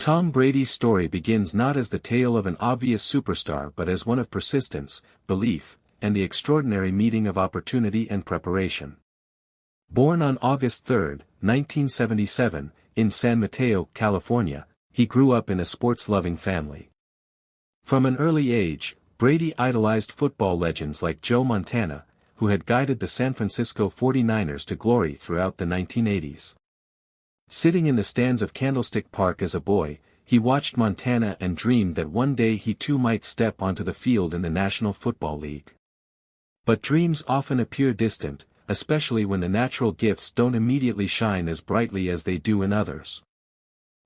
Tom Brady's story begins not as the tale of an obvious superstar but as one of persistence, belief, and the extraordinary meeting of opportunity and preparation. Born on August 3, 1977, in San Mateo, California, he grew up in a sports-loving family. From an early age, Brady idolized football legends like Joe Montana, who had guided the San Francisco 49ers to glory throughout the 1980s. Sitting in the stands of Candlestick Park as a boy, he watched Montana and dreamed that one day he too might step onto the field in the National Football League. But dreams often appear distant, especially when the natural gifts don't immediately shine as brightly as they do in others.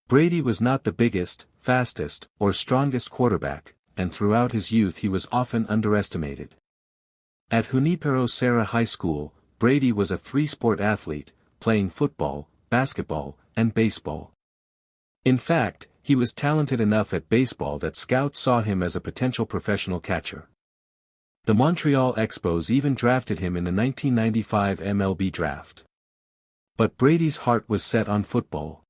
Brady was not the biggest, fastest, or strongest quarterback, and throughout his youth he was often underestimated. At Junipero Serra High School, Brady was a three-sport athlete, playing football, basketball, and baseball. In fact, he was talented enough at baseball that scouts saw him as a potential professional catcher. The Montreal Expos even drafted him in the 1995 MLB draft. But Brady's heart was set on football.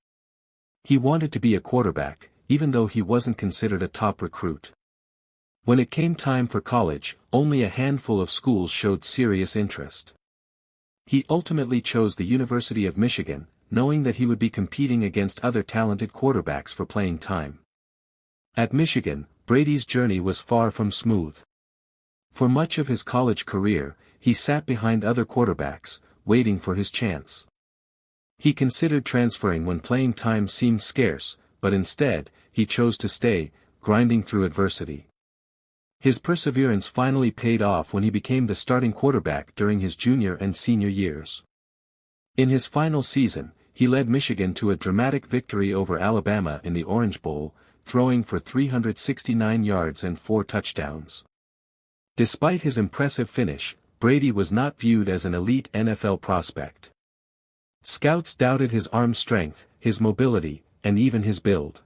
He wanted to be a quarterback, even though he wasn't considered a top recruit. When it came time for college, only a handful of schools showed serious interest. He ultimately chose the University of Michigan, knowing that he would be competing against other talented quarterbacks for playing time. At Michigan, Brady's journey was far from smooth. For much of his college career, he sat behind other quarterbacks, waiting for his chance. He considered transferring when playing time seemed scarce, but instead, he chose to stay, grinding through adversity. His perseverance finally paid off when he became the starting quarterback during his junior and senior years. In his final season, he led Michigan to a dramatic victory over Alabama in the Orange Bowl, throwing for 369 yards and 4 touchdowns. Despite his impressive finish, Brady was not viewed as an elite NFL prospect. Scouts doubted his arm strength, his mobility, and even his build.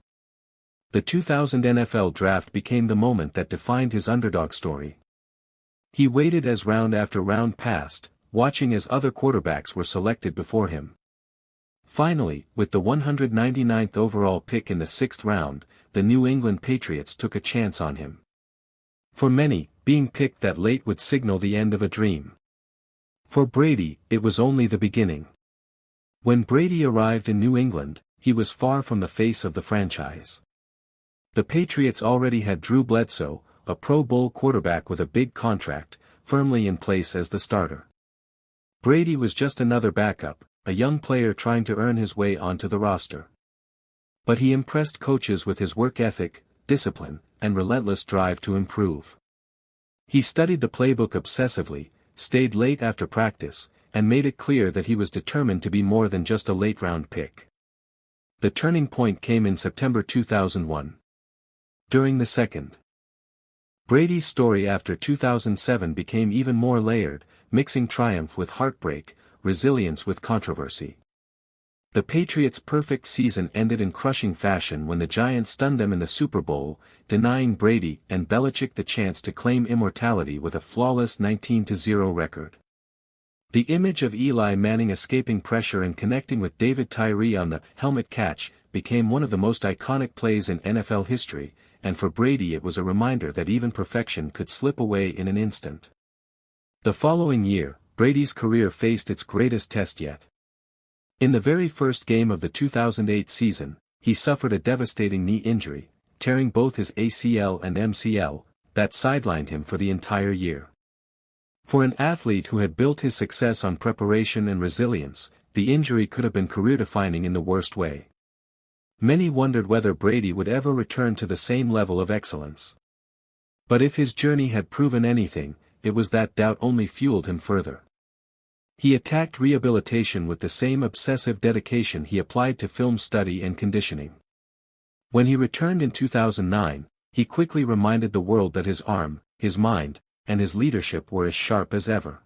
The 2000 NFL Draft became the moment that defined his underdog story. He waited as round after round passed, watching as other quarterbacks were selected before him. Finally, with the 199th overall pick in the 6th round, the New England Patriots took a chance on him. For many, being picked that late would signal the end of a dream. For Brady, it was only the beginning. When Brady arrived in New England, he was far from the face of the franchise. The Patriots already had Drew Bledsoe, a Pro Bowl quarterback with a big contract, firmly in place as the starter. Brady was just another backup, a young player trying to earn his way onto the roster. But he impressed coaches with his work ethic, discipline, and relentless drive to improve. He studied the playbook obsessively, stayed late after practice, and made it clear that he was determined to be more than just a late-round pick. The turning point came in September 2001. During the second. Brady's story after 2007 became even more layered, mixing triumph with heartbreak, resilience with controversy. The Patriots' perfect season ended in crushing fashion when the Giants stunned them in the Super Bowl, denying Brady and Belichick the chance to claim immortality with a flawless 19-0 record. The image of Eli Manning escaping pressure and connecting with David Tyree on the helmet catch became one of the most iconic plays in NFL history, and for Brady it was a reminder that even perfection could slip away in an instant. The following year, Brady's career faced its greatest test yet. In the very first game of the 2008 season, he suffered a devastating knee injury, tearing both his ACL and MCL, that sidelined him for the entire year. For an athlete who had built his success on preparation and resilience, the injury could have been career-defining in the worst way. Many wondered whether Brady would ever return to the same level of excellence. But if his journey had proven anything, it was that doubt only fueled him further. He attacked rehabilitation with the same obsessive dedication he applied to film study and conditioning. When he returned in 2009, he quickly reminded the world that his arm, his mind, and his leadership were as sharp as ever.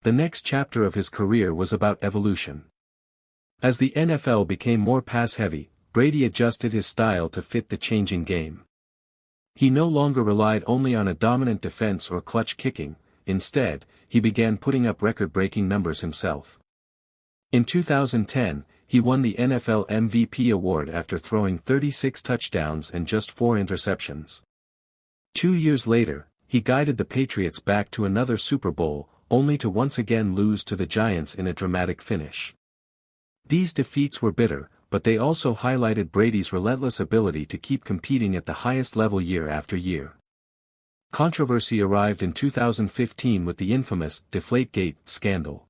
The next chapter of his career was about evolution. As the NFL became more pass-heavy, Brady adjusted his style to fit the changing game. He no longer relied only on a dominant defense or clutch kicking. Instead, he began putting up record-breaking numbers himself. In 2010, he won the NFL MVP award after throwing 36 touchdowns and just 4 interceptions. 2 years later, he guided the Patriots back to another Super Bowl, only to once again lose to the Giants in a dramatic finish. These defeats were bitter, but they also highlighted Brady's relentless ability to keep competing at the highest level year after year. Controversy arrived in 2015 with the infamous Deflategate scandal.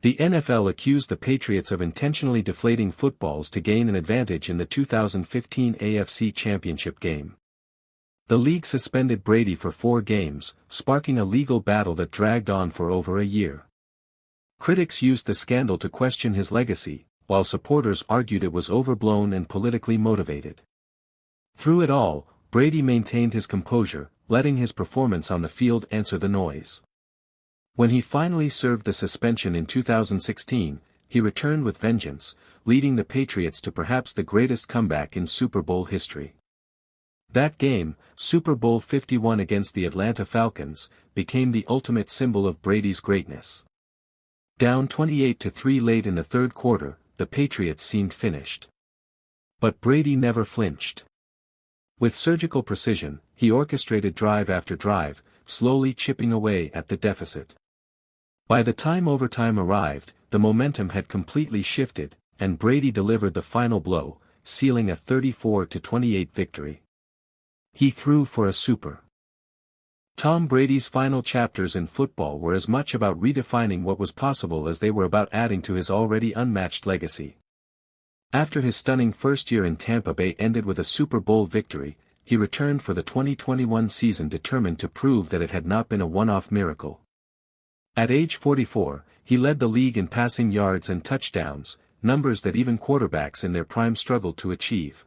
The NFL accused the Patriots of intentionally deflating footballs to gain an advantage in the 2015 AFC Championship game. The league suspended Brady for 4 games, sparking a legal battle that dragged on for over a year. Critics used the scandal to question his legacy, while supporters argued it was overblown and politically motivated. Through it all, Brady maintained his composure, letting his performance on the field answer the noise. When he finally served the suspension in 2016, he returned with vengeance, leading the Patriots to perhaps the greatest comeback in Super Bowl history. That game, Super Bowl 51 against the Atlanta Falcons, became the ultimate symbol of Brady's greatness. Down 28-3 late in the third quarter, the Patriots seemed finished. But Brady never flinched. With surgical precision, he orchestrated drive after drive, slowly chipping away at the deficit. By the time overtime arrived, the momentum had completely shifted, and Brady delivered the final blow, sealing a 34-28 victory. He threw for a Super. Tom Brady's final chapters in football were as much about redefining what was possible as they were about adding to his already unmatched legacy. After his stunning first year in Tampa Bay ended with a Super Bowl victory, he returned for the 2021 season determined to prove that it had not been a one-off miracle. At age 44, he led the league in passing yards and touchdowns, numbers that even quarterbacks in their prime struggled to achieve.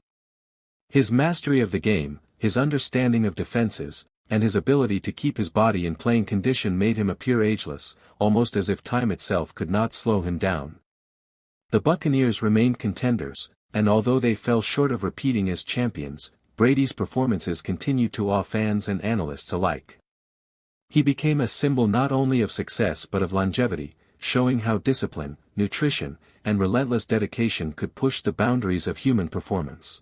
His mastery of the game, his understanding of defenses, and his ability to keep his body in playing condition made him appear ageless, almost as if time itself could not slow him down. The Buccaneers remained contenders, and although they fell short of repeating as champions, Brady's performances continued to awe fans and analysts alike. He became a symbol not only of success but of longevity, showing how discipline, nutrition, and relentless dedication could push the boundaries of human performance.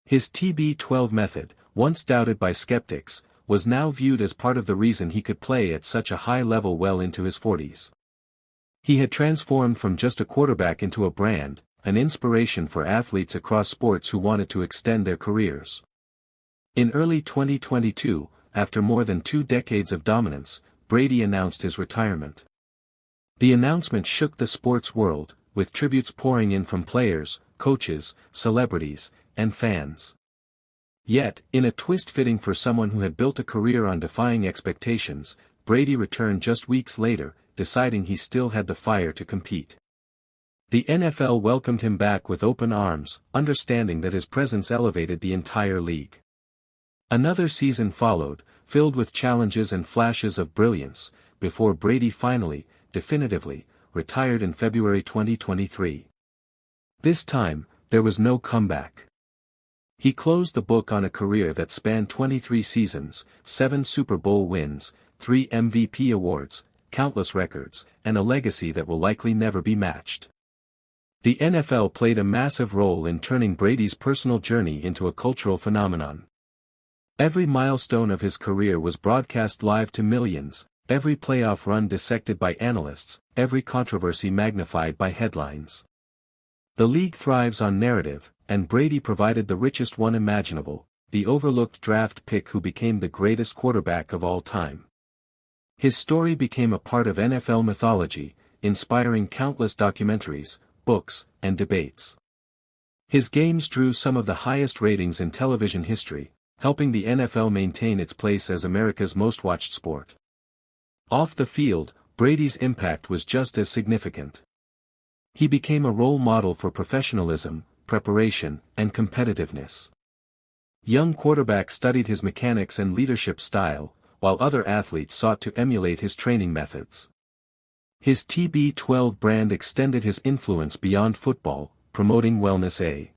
His TB12 method, once doubted by skeptics, was now viewed as part of the reason he could play at such a high level well into his 40s. He had transformed from just a quarterback into a brand, an inspiration for athletes across sports who wanted to extend their careers. In early 2022, after more than 2 decades of dominance, Brady announced his retirement. The announcement shook the sports world, with tributes pouring in from players, coaches, celebrities, and fans. Yet, in a twist fitting for someone who had built a career on defying expectations, Brady returned just weeks later, deciding he still had the fire to compete. The NFL welcomed him back with open arms, understanding that his presence elevated the entire league. Another season followed, filled with challenges and flashes of brilliance, before Brady finally, definitively, retired in February 2023. This time, there was no comeback. He closed the book on a career that spanned 23 seasons, 7 Super Bowl wins, 3 MVP awards, countless records, and a legacy that will likely never be matched. The NFL played a massive role in turning Brady's personal journey into a cultural phenomenon. Every milestone of his career was broadcast live to millions, every playoff run dissected by analysts, every controversy magnified by headlines. The league thrives on narrative, and Brady provided the richest one imaginable, the overlooked draft pick who became the greatest quarterback of all time. His story became a part of NFL mythology, inspiring countless documentaries, books, and debates. His games drew some of the highest ratings in television history, helping the NFL maintain its place as America's most-watched sport. Off the field, Brady's impact was just as significant. He became a role model for professionalism, preparation, and competitiveness. Young quarterbacks studied his mechanics and leadership style, while other athletes sought to emulate his training methods. His TB12 brand extended his influence beyond football, promoting wellness.